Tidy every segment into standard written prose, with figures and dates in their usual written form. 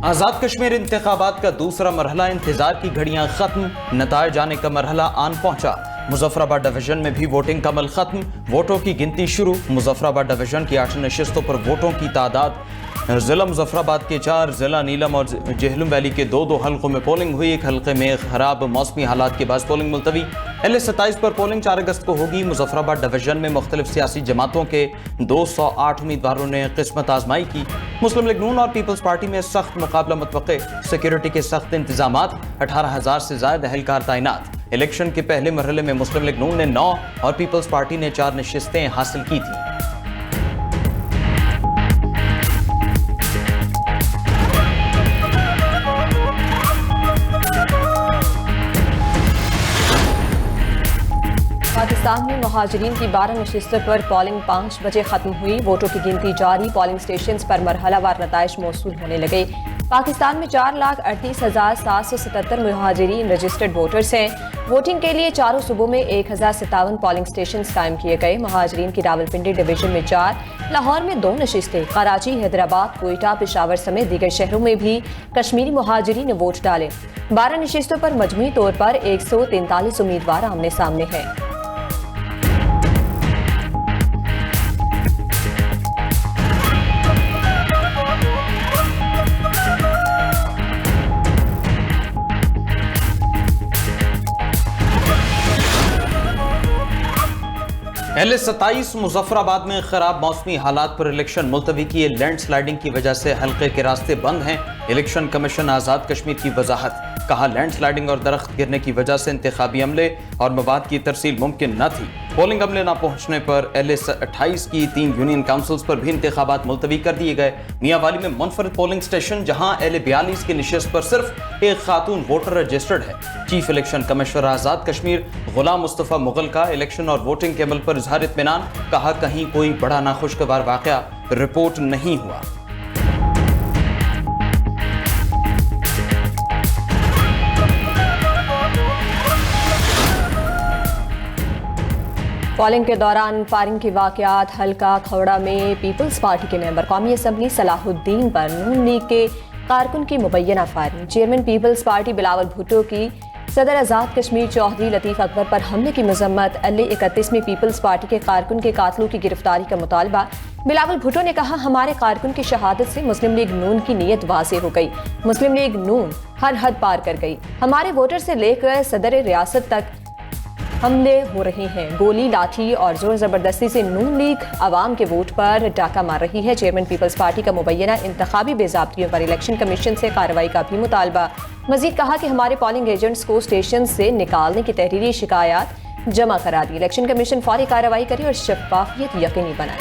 आज़ाद कश्मीर इंतखाबात का दूसरा मरहला, इंतजार की घड़ियां खत्म, नताए जाने का मरहला आन पहुंचा। मुजफ्फराबाद डिवीजन में भी वोटिंग का अमल खत्म, वोटों की गिनती शुरू। मुजफ्फराबाद डिवीजन की 8 नशिस्तों पर वोटों की तादाद, जिला मुजफ्फराबाद के 4, जिला नीलम और जेहलम वैली के 2 हल्कों में पोलिंग हुई। एक हल्के में खराब मौसमी हालात के बाद पोलिंग मुलतवी। LA-27 पर पोलिंग 4 अगस्त को होगी। मुजफ्फराबाद डिवीजन में मुख्तलिफ सियासी जमातों के 208 उम्मीदवारों ने किस्मत आजमाई की। मुस्लिम लीग नून और पीपल्स पार्टी में सख्त मुकाबला मुतवक्के, सिक्योरिटी के सख्त इंतजामात, 18,000 से ज्यादा एहलकार तैनात। इलेक्शन के पहले मरहले में मुस्लिम लीग नून ने 9 और पीपल्स पार्टी ने 4 नशिस्तें हासिल की थी। पाकिस्तान में मुहाजिरीन की 12 नशिस्तों पर पोलिंग 5 बजे खत्म हुई। वोटों की गिनती जारी, पोलिंग स्टेशन पर मरहलावार नताइज मौसूल होने लगे। पाकिस्तान में 4,38,777 मुहाजिरीन रजिस्टर्ड वोटर्स हैं। वोटिंग के लिए चारों सूबों में 1,057 पोलिंग स्टेशन कायम किए गए। मुहाजिरीन की रावलपिंडी डिवीजन में 4, लाहौर में 2 नशिस्तें, कराची, हैदराबाद, कोयटा, पेशावर समेत दीगर शहरों में भी कश्मीरी मुहाजिरीन ने वोट डाले। 12 नशिस्तों पर मजमूई तौर पर 143 उम्मीदवार आमने सामने हैं। LA-27 मुजफ्फराबाद में खराब मौसमी हालात पर इलेक्शन मुलतवी किए। लैंडस्लाइडिंग की वजह से हल्के के रास्ते बंद हैं। इलेक्शन कमीशन आज़ाद कश्मीर की वजाहत, कहा लैंडस्लाइडिंग और दरख्त गिरने की वजह से इंतखाबी अमले और मवाद की तरसील मुमकिन न थी। पोलिंग अमले न पहुंचने पर LA-28 की 3 यूनियन काउंसिल्स पर भी इंतखाबात मुलतवी कर दिए गए। मियांवाली में मुनफरिद पोलिंग स्टेशन, जहां LA-42 की निशस्त पर सिर्फ एक खातून वोटर रजिस्टर्ड है। Chief election commissioner Azad Kashmir गुलाम मुस्तफ़ा मुगल का इलेक्शन और वोटिंग के अमल पर इजहार इत्मीनान, कहा कहीं कोई बड़ा नाखुशगवार वाक़या रिपोर्ट नहीं हुआ। पोलिंग के दौरान फायरिंग के वाकयात, हल्का खौड़ा में पीपल्स पार्टी के मेंबर कौमी असम्बली सलाहुद्दीन पर नून लीग के कारकुन की मुबैना फायरिंग। चेयरमैन पीपल्स पार्टी बिलावल भुट्टो की सदर आज़ाद कश्मीर चौधरी लतीफ़ अकबर पर हमले की मजम्मत। LA-31 में पीपल्स पार्टी के कारकुन के कातलों की गिरफ्तारी का मुतालबा। बिलावल भुट्टो ने कहा, हमारे कारकुन की शहादत से मुस्लिम लीग नून की नीयत वाज़ेह हो गई। मुस्लिम लीग नून हर हद पार कर गई। हमारे वोटर से लेकर सदर रियासत तक हमले हो रहे हैं। गोली, लाठी और जोर जबरदस्ती से नून लीग आवाम के वोट पर डाका मार रही है। चेयरमैन पीपल्स पार्टी का मुबैना इंतखाबी बेज़ाब्तियों पर इलेक्शन कमीशन से कार्रवाई का भी मुतालबा। मजीद कहा कि हमारे पोलिंग एजेंट्स को स्टेशन से निकालने की तहरीरी शिकायत जमा करा दी। इलेक्शन कमीशन फौरी कार्रवाई करे और शफाफियत यकीनी बनाए।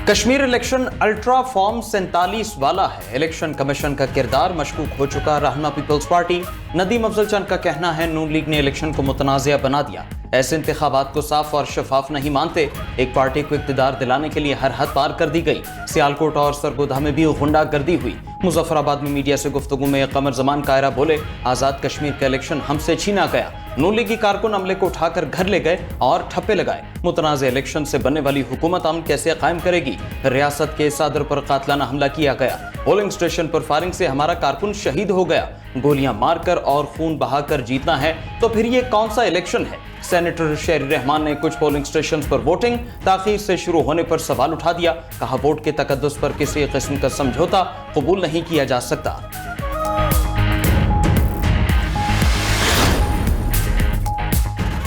कश्मीर इलेक्शन अल्ट्रा फॉर्म 47 वाला है। इलेक्शन कमीशन का किरदार मशकूक हो चुका। रहनुमा पीपल्स पार्टी नदीम अफजल चंद का कहना है, नून लीग ने इलेक्शन को मुतनाज़िया बना दिया। ऐसे इंतखाबात को साफ और शफाफ नहीं मानते। एक पार्टी को इक़्तिदार दिलाने के लिए हर हद पार कर दी गई। सियालकोट और सरगोधा में भी गुंडागर्दी हुई। मुजफ्फराबाद में मीडिया से गुफ्तगू में कमर जमान कायरा बोले, आज़ाद कश्मीर का इलेक्शन हमसे छीना गया। नून लीगी कारकुन अमले को उठाकर घर ले गए और ठप्पे लगाए। मुतनाज़ इलेक्शन से बनने वाली हुकूमत अमन कैसे कायम करेगी? रियासत के सदर पर कातलाना हमला किया गया। पोलिंग स्टेशन पर फायरिंग से हमारा कारकुन शहीद हो गया। गोलियां मारकर और खून बहाकर जीतना है तो फिर ये कौन सा इलेक्शन है? सेनेटर शेरी रहमान ने कुछ पोलिंग स्टेशन पर वोटिंग ताखीर से शुरू होने पर सवाल उठा दिया। कहा, वोट के तकद्दुस पर किसी किस्म का समझौता कबूल नहीं किया जा सकता।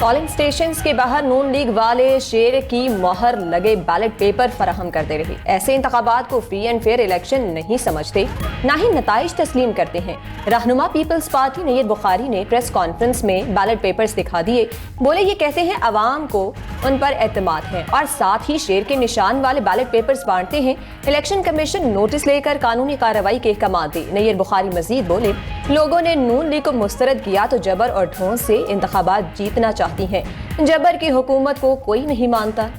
पोलिंग स्टेशंस के बाहर नून लीग वाले शेर की मोहर लगे बैलेट पेपर फराहम करते रहे। ऐसे इंतखाबात को फ्री एंड फेयर इलेक्शन नहीं समझते, ना ही नताइज तस्लीम करते हैं। रहनुमा पीपल्स पार्टी नैयद बुखारी ने प्रेस कॉन्फ्रेंस में बैलेट पेपर्स दिखा दिए। बोले, ये कहते हैं अवाम को उन पर एतमाद है और साथ ही शेर के निशान वाले बैलेट पेपर्स बांटते हैं। इलेक्शन कमीशन नोटिस लेकर कानूनी कार्रवाई के अहकाम दे। नैयद बुखारी मजीद बोले, लोगों ने नून लीग को मुस्तरद किया तो जबर और ढोंस से इंतखाबात जीतना चाहती हैं। जबर की हुकूमत को कोई नहीं मानता।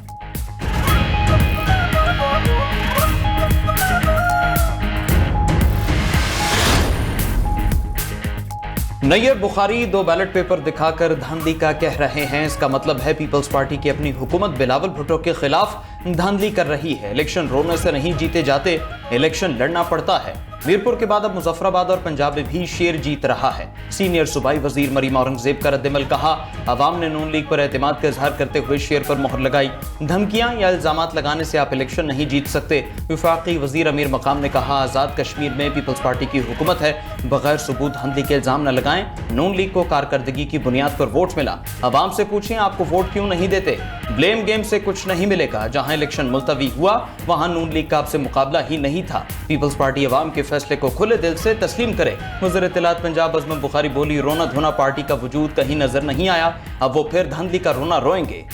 नैयर बुखारी 2 बैलेट पेपर दिखाकर धांधली का कह रहे हैं। इसका मतलब है पीपल्स पार्टी की अपनी हुकूमत बिलावल भुट्टो के खिलाफ धांधली कर रही है। इलेक्शन रोने से नहीं जीते जाते, इलेक्शन लड़ना पड़ता है। मीरपुर के बाद अब मुजफ्फराबाद और पंजाब में भी शेर जीत रहा है। सीनियर सूबाई वजीर मरीम औरंगजेब का रद्दमल कहा, अवाम ने नून लीग पर एतमाद का इजहार करते हुए शेर पर मोहर लगाई। धमकियां या इल्जामात लगाने से आप इलेक्शन नहीं जीत सकते। वफाकी वजीर अमीर मकाम ने कहा, आजाद कश्मीर में पीपल्स पार्टी की हुकूमत है, बगैर सबूत धांधली के इल्जाम न लगाएं। नून लीग को कारकर्दगी की बुनियाद पर वोट मिला। अवाम से पूछें आपको वोट क्यों नहीं देते। ब्लेम गेम से कुछ नहीं मिलेगा। जहां इलेक्शन मुलतवी हुआ वहां नून लीग का आपसे मुकाबला ही नहीं था। पीपल्स पार्टी अवाम के फैसले को खुले दिल से तस्लीम करे। वज़ीर इत्तलात पंजाब अज़म बुखारी बोली, रोना धोना पार्टी का वजूद कहीं नजर नहीं आया, अब वो फिर धांधली का रोना रोएंगे।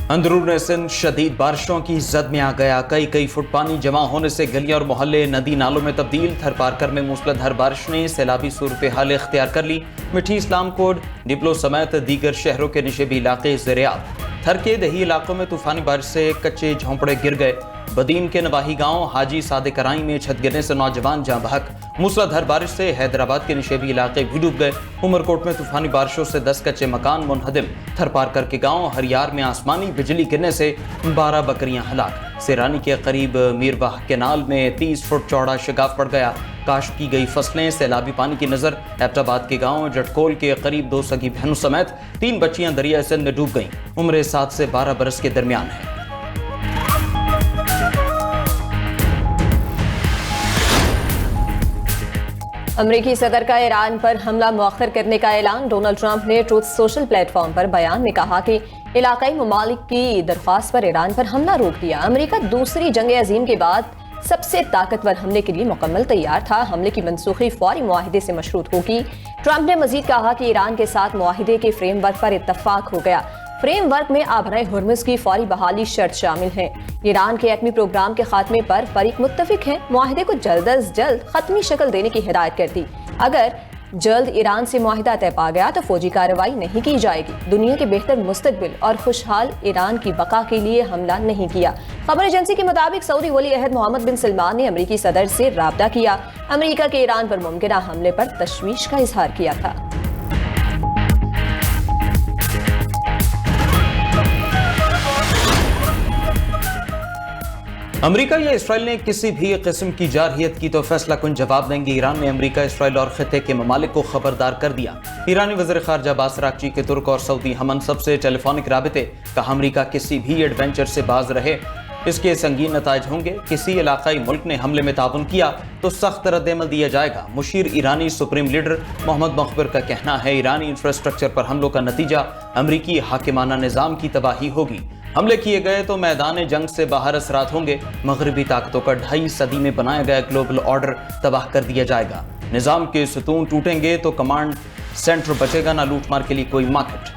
अंदरून सिंध शदीद बारिशों की जद में आ गया। कई फुट पानी जमा होने से गलियां और मोहल्ले नदी नालों में तब्दील। थर पारकर में मूसलाधार बारिश ने सैलाबी सूरत हाल इख्तियार कर ली। मिठी इस्लाम कोट, डिप्लो समेत दीगर शहरों के निशेबी इलाके ज़ेर-ए-आब। थर के दही इलाकों में तूफानी बारिश से कच्चे झोंपड़े गिर गए। बदीन के नवाही गांव हाजी सादे कराई में छत गिरने से नौजवान जाँ बहक। मूसलाधार बारिश से हैदराबाद के निशेबी इलाके भी डूब गए। उमरकोट में तूफानी बारिशों से 10 कच्चे मकान मुनहदिम। थर पारकर के गांव हरियार में आसमानी बिजली गिरने से 12 बकरियां हलाक। सिरानी के करीब मीरवाह केनाल में 30 फुट चौड़ा शिगाफ पड़ गया। काश्त की गई फसलें सैलाबी पानी की नजर। एबटाबाद के गांव जटकोल के करीब 2 सगी बहनों समेत 3 बच्चियां दरिया सिंध में डूब गईं। उम्र 7 से 12 बरस के दरमियान है। अमरीकी सदर का ईरान पर हमला मौखर करने का ऐलान। डोनाल्ड ट्रंप ने ट्रूथ सोशल प्लेटफॉर्म पर बयान में कहा कि इलाकाई ममालिक की दरख्वास्त पर ईरान पर हमला रोक दिया। अमरीका दूसरी जंग अजीम के बाद सबसे ताकतवर हमले के लिए मुकम्मल तैयार था। हमले की मनसूखी फौरी मुआहिदे से मशरूत होगी। ट्रंप ने मजीद कहा कि ईरान के साथ मुआहिदे के फ्रेमवर्क पर इत्तफाक हो गया। फ्रेमवर्क में आबराए हुर्मुज़ की फौरी बहाली शर्त शामिल है। ईरान के एटमी प्रोग्राम के खात्मे पर फरीक मुत्तफिक है। मुआहिदे को जल्द अज जल्द खत्मी शक्ल देने की हिदायत कर दी। अगर जल्द ईरान से मुआहिदा तय पा गया तो फौजी कार्रवाई नहीं की जाएगी। दुनिया के बेहतर मुस्तकबिल और खुशहाल ईरान की बका के लिए हमला नहीं किया। खबर एजेंसी के मुताबिक सऊदी वली अहद मोहम्मद बिन सलमान ने अमरीकी सदर से राब्ता किया। अमरीका के ईरान पर मुमकिना हमले पर तशवीश का इजहार किया था। अमरीका या इसराइल ने किसी भी किस्म की जारहियत की तो फैसला कुन जवाब देंगे। ईरान ने अमरीका, इसराइल और खिते के ममालिक को खबरदार कर दिया। ईरानी वज़ीर ख़ारजा अब्बास अराग़ची के तुर्क और सऊदी हमनसब से टेलीफोनिक राबिते। कहा, अमरीका किसी भी एडवेंचर से बाज रहे, इसके संगीन नताइज होंगे। किसी इलाकाई मुल्क ने हमले में ताउन किया तो सख्त रद्दमल दिया जाएगा। मुशीर ईरानी सुप्रीम लीडर मोहम्मद मखबर का कहना है, ईरानी इंफ्रास्ट्रक्चर पर हमलों का नतीजा अमरीकी हाकिमाना निज़ाम की तबाही होगी। हमले किए गए तो मैदान जंग से बाहर असरात होंगे। मगरबी ताकतों का 2.5 सदी में बनाया गया ग्लोबल ऑर्डर तबाह कर दिया जाएगा। निज़ाम के सतून टूटेंगे तो कमांड सेंटर बचेगा ना लूटमार के लिए कोई मार्केट।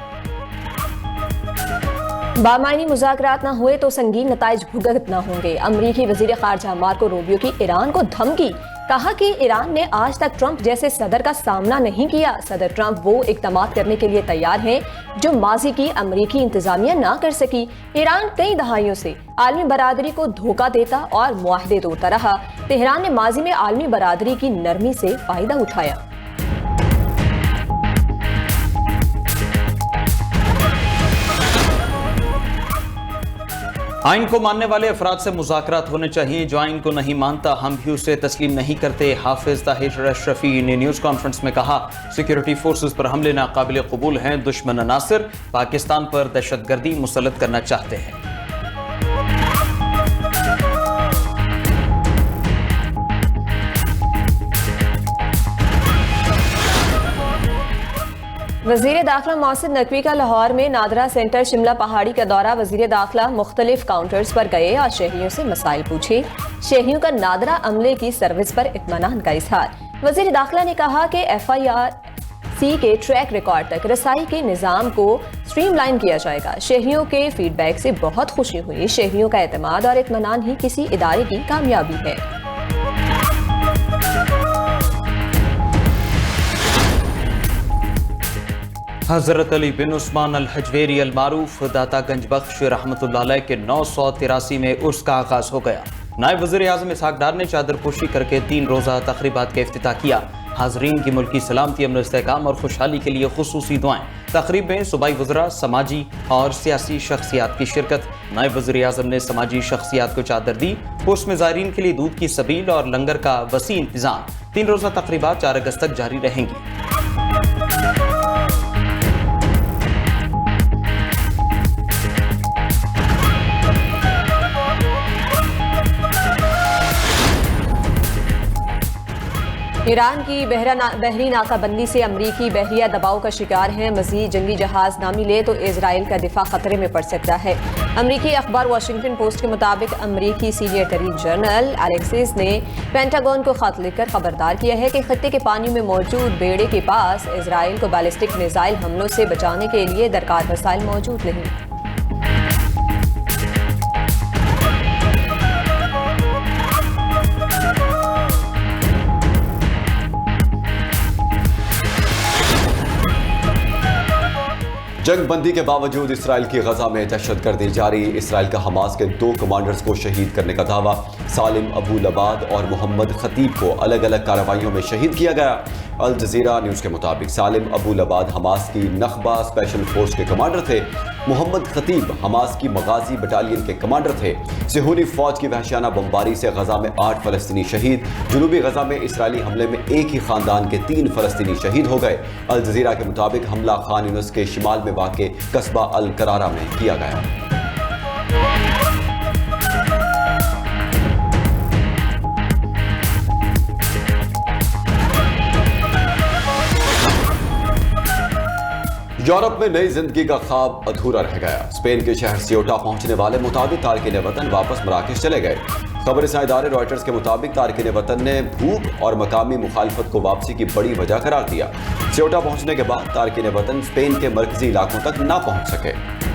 बामायनी मुज़ाकरात न हुए तो संगीन नताइज भुगत न होंगे। अमरीकी वज़ीर ख़ारजा मार्को रूबियो की ईरान को धमकी। कहा कि ईरान ने आज तक ट्रंप जैसे सदर का सामना नहीं किया। सदर ट्रंप वो इक़दामात करने के लिए तैयार हैं जो माजी की अमरीकी इंतजामिया ना कर सकी। ईरान कई दहाइयों से आलमी बरादरी को धोखा देता और मुआहदे तोड़ता रहा। तेहरान ने माजी में आलमी बरादरी की नरमी से फायदा उठाया। आइन को मानने वाले अफराद से मुज़ाकरात होने चाहिए। जो आइन को नहीं मानता हम भी उसे तस्लीम नहीं करते। हाफिज ताहिर अशरफी ने न्यूज़ कॉन्फ्रेंस में कहा, सिक्योरिटी फोर्सेस पर हमले नाकाबिल कबूल हैं। दुश्मन अनासिर पाकिस्तान पर दहशतगर्दी मुसल्लत करना चाहते हैं। वज़ीर दाखिला मोहसिन नकवी का लाहौर में नादरा सेंटर शिमला पहाड़ी का दौरा। वज़ीर दाखिला मुख्तलिफ काउंटर्स पर गए और शहरियों से मसाइल पूछे। शहरियों का नादरा अमले की सर्विस पर इत्मीनान का इजहार। वज़ीर दाखिला ने कहा कि FIRC के ट्रैक रिकॉर्ड तक रसाई के निज़ाम को स्ट्रीमलाइन किया जाएगा। शहरियों के फीडबैक से बहुत खुशी हुई। शहरियों का एतमाद और इत्मीनान ही किसी इदारे की कामयाबी है। हज़रत अली बिन उस्मान अल हजवेरी अल मारूफ दातागंज बख्श रहमतुल्लाह अलैह के 983 में उर्स का आगाज हो गया। नायब वज़ीर आज़म इसहाक डार ने चादरपोशी करके 3 रोज़ा तक़रीबात का इफ्तिताह किया। हाज़रीन की मुल्की सलामती, अमन, इस्तेहकाम और खुशहाली के लिए खुसूसी दुआएं। तक़रीब में सूबाई वज़रा, समाजी और सियासी शख्सियात की शिरकत। नायब वज़ीर आज़म ने समाजी शख्सियात को चादर दी। उर्स में ज़ायरीन के लिए दूध की सबील और लंगर का वसी इंतज़ाम। 3 रोज़ा तक़रीबात 4 अगस्त तक जारी रहेंगी। ईरान की बहरी नाकाबंदी से अमरीकी बहरिया दबाव का शिकार है। मज़ीद जंगी जहाज ना मिले तो इजराइल का दिफा खतरे में पड़ सकता है। अमरीकी अखबार वाशिंगटन पोस्ट के मुताबिक अमरीकी सीनियर तरीन जनरल एलेक्सिस ने पेंटागन को खत लिखकर खबरदार किया है कि खत्ते के पानी में मौजूद बेड़े के पास इजराइल को बैलिस्टिक मिसाइल हमलों से बचाने के लिए दरकार वसाइल मौजूद नहीं। जंग बंदी के बावजूद इसराइल की गजा में दहशतगर्दी जारी। इसराइल का हमास के 2 कमांडर्स को शहीद करने का दावा। सालिम अबू लबाद और मोहम्मद खतीब को अलग अलग कार्रवाइयों में शहीद किया गया। अल जज़ीरा न्यूज़ के मुताबिक सालिम अबू लबाद हमास की नखबा स्पेशल फोर्स के कमांडर थे। मोहम्मद खतीब हमास की मगाजी बटालियन के कमांडर थे। सिहूनी फौज की वहशियाना बमबारी से गजा में 8 फ़लस्तीनी शहीद। जनूबी गजा में इसराइली हमले में एक ही खानदान के 3 फ़लस्तीनी शहीद हो गए। अल जज़ीरा के मुताबिक हमला खान यूनिस के शिमाल में वाक़े कस्बा अल करारा में किया गया। यूरोप में नई जिंदगी का ख्वाब अधूरा रह गया। स्पेन के शहर सियोटा पहुंचने वाले मुताबिक तारकीन वतन वापस मराकेश चले गए। खबरसां इदारे रॉयटर्स के मुताबिक तारकीन वतन ने भूख और मकामी मुखालफत को वापसी की बड़ी वजह करार दिया। सियोटा पहुंचने के बाद तारकीन वतन स्पेन के मरकजी इलाकों तक ना पहुंच सके।